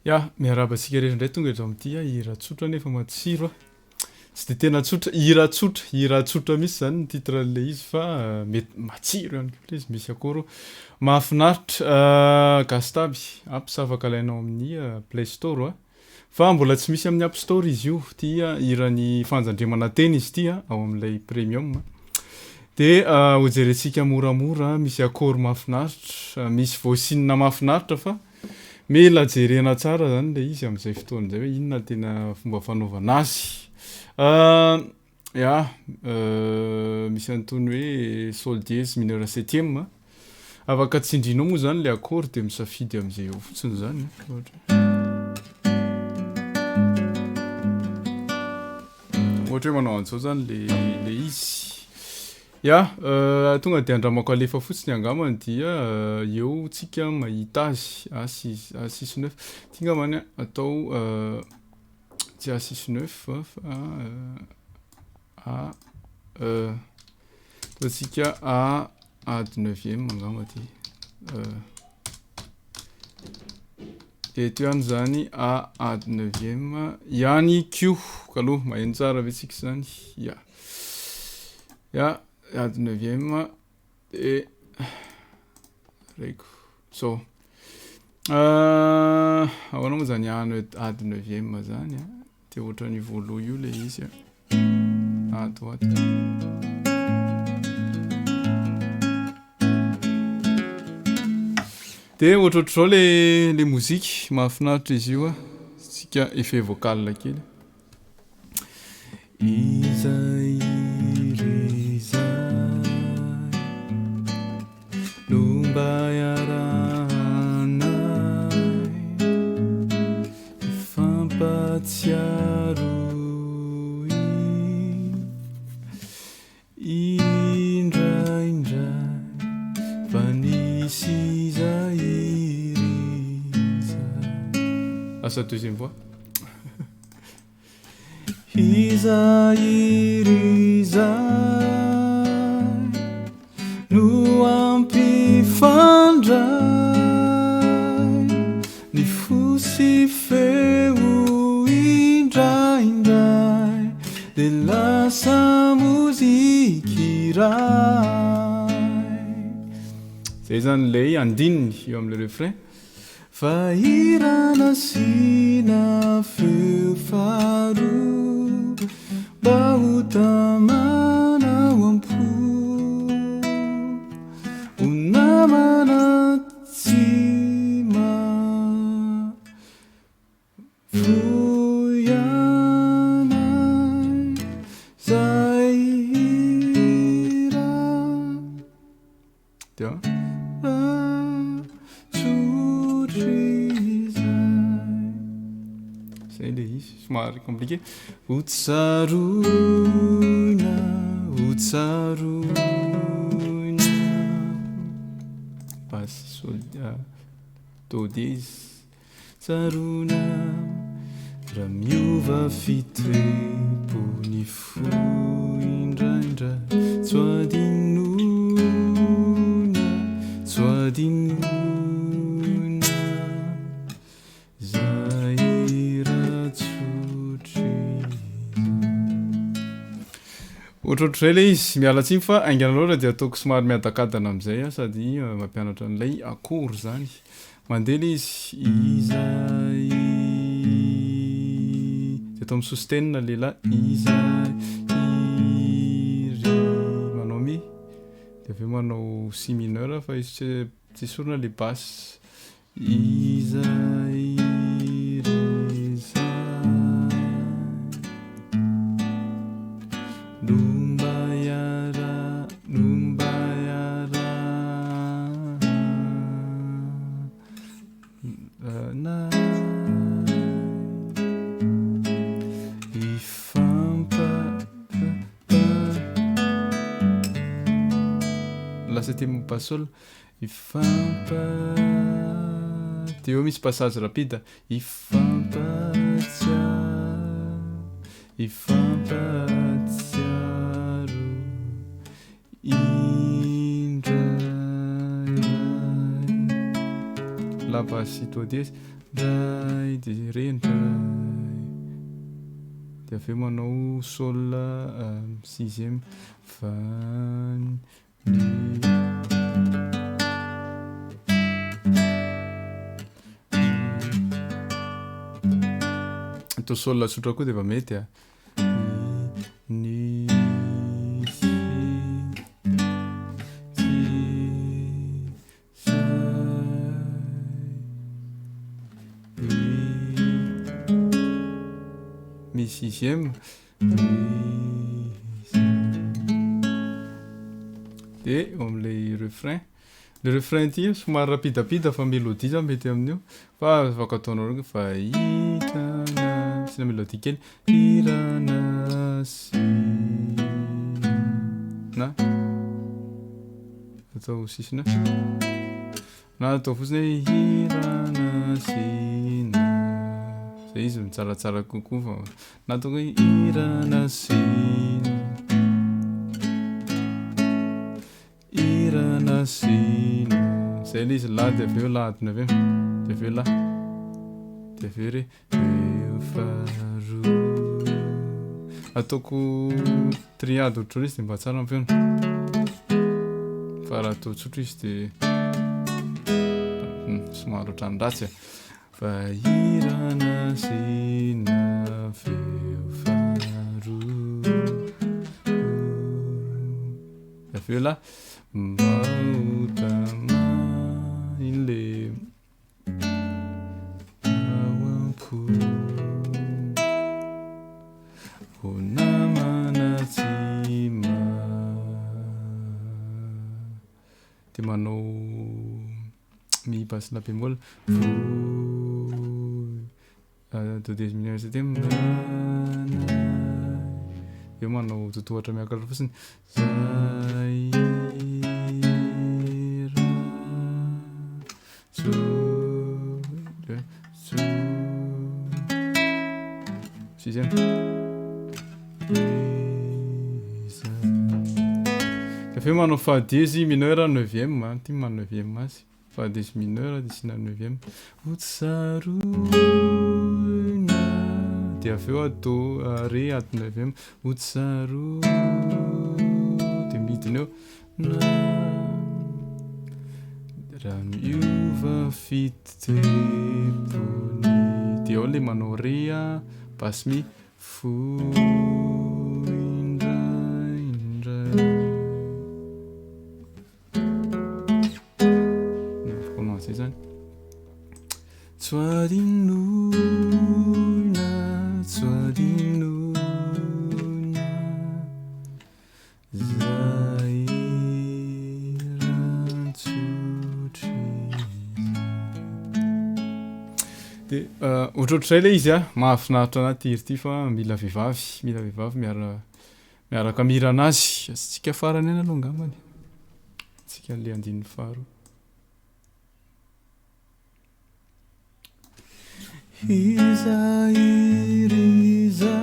Ya, miarabantsika rery indray tonga eto amin'ity hira tsotra nefa matsiro a. Tsy de tena tsotra, hira tsotra mihitsy zany ny titran'le izy fa mety matsiro ihany koa le izy misy akôro mahafinaritra Gastaby, ampy sa afaka alainao amin'ny Play Store a. Fa mbola tsy misy amin'ny App Store izy io, ty hiran'ny fanjandremana teny izy ty ao am'lay premium. De ho jerentsika moramora, misy akôro mahafinaritra, misy voisinina mahafinaritra fa mila jerena tsara zany le izy am'zay fotoana zay hoe inona tena fomba fanaovana azy. Ya, misy antony hoe sol dièse mineur septième, afaka tsindrinao moa zany le akôro de misafidy am'zay eo fotsiny zany ohatra hoe manao an'zao zany le izy. Ya, tonga de andramako alefa fotsiny angambany dia eo tsika mahita azy A69 ty angambany atao tsy A69 fa ataontsika A9e angamba ty. Eto ihany zany A9e ihany kio kaloha maheno tsara ve tsika zany? Ya, A9e de raiko zao. Ahoana moa zany A9e zany de ohatran'ny voaloha io le izy droite. De ohatrohatr' zao le moziky mahafinaritra izy io tsika effet vocal kely. Izay mba iaranay ifampatsiaro indraindray fa nisy zahiriza. Asa deuxième voix. Izahirizay no ampifandray ny fo sy feo indraindray de lasa moziky ray. Zay zany lay andininy eo am'le refrain. Fa irana sina feo faro mba ho tamana ho ampo ho namana tsy mafoianay zay hira. Dia zay le izy somary compliqué. Hotsaroina basse sol do dièse tsarona raha miova fitrepo ny fo indraindray tsy adinona ohatrohatrizay le izy miala tsiny fa aingana loatra de ataoko somary miadakadana am'zay sady mampianatra an'ilay akôro zany mandeha le izy izay de atao am'sostène lehilahy izay iry manao mi de aveo manao si mineur fa izy tsy sorona le basse izay là c'était mon pas sol de eo misy passage rapide ifampatsiaro indray la basse si do dièse ndray de re ndray de aveo manao sol sixième fa ny atao sol tsotra koa de efa mety a ny mi sixième de eo am'lay refrain le refrain ty somary rapidapida fa mélodie zany mety amin'io fa afaka ataonao reny fa hitana sina mélodie kely hirana sina atao sisina na atao fotsiny hoe hirana sina zay izy mitsaratsara kokoa fa na atao hoe hirana sina irana sina zay le izy la de aveo ladina aveo de aveo la de aveo re faharoa ataoko triade ohatran'izy izy de mba tsara am'feona fa raha atao tsotra izy de somary ohatran'ny ratsy fa irana sina feo faharoa de aveo la Bautama ile awampu Onamanatima de manao mi passe la bémol do diminuer c'était eo manao totohatra miakatra fotsiny sixième dafeo manao fa dièse mineur neuvième ty manao neuvième asy fa dièse mineur de sina neuvième otsaroina de aveo atao re ato neuvième otsaro de midiny eo raha miova fitepony de ao le manao rea basse mi fo indray commencer zany tsoadinoina tsoadinoina zay rantsotry de ohatrohatrizay le izy a mahafinaritra anaty iry ty fa mila vehivavy miaraka mira anazy atsika farany ena aloha ngambany tsika le andininy faharoa izahiriza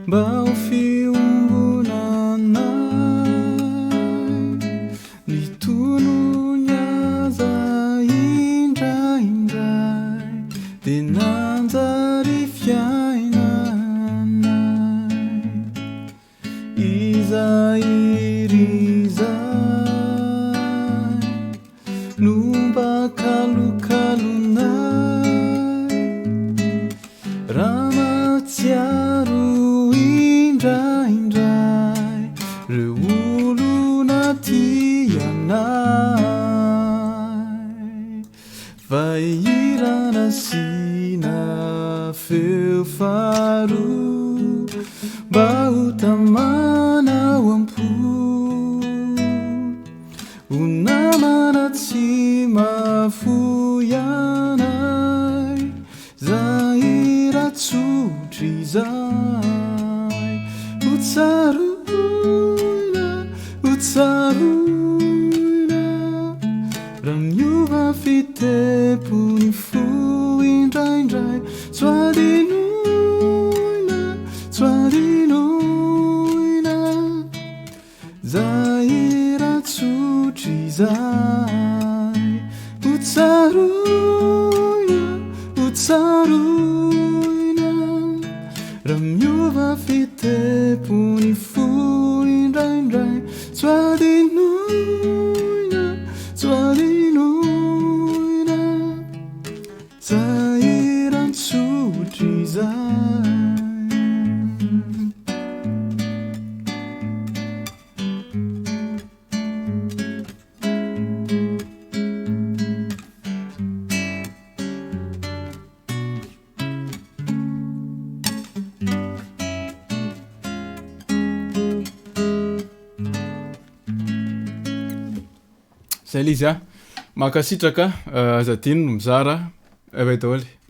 mba ho fiombonanay ny tonony aza indraindray de nanjary fiainanay izahiriza no mba kalokalonay raha matsiaro indraindray reo olona tianay va irana sina feo faharoa mba ho tamana ao am-po onamana tsy mafoianay zay ratsotry zay otsaroina otsaroina raha miova fitepony fo indraindray tsoadinoina tsoadinoina zay ratsotry zay otsaroina tsaroina raha miova fitepony fo indraindray tsy adinoina zairantsotry zay zay le izy a makasitraka azadino no mizara avy daholo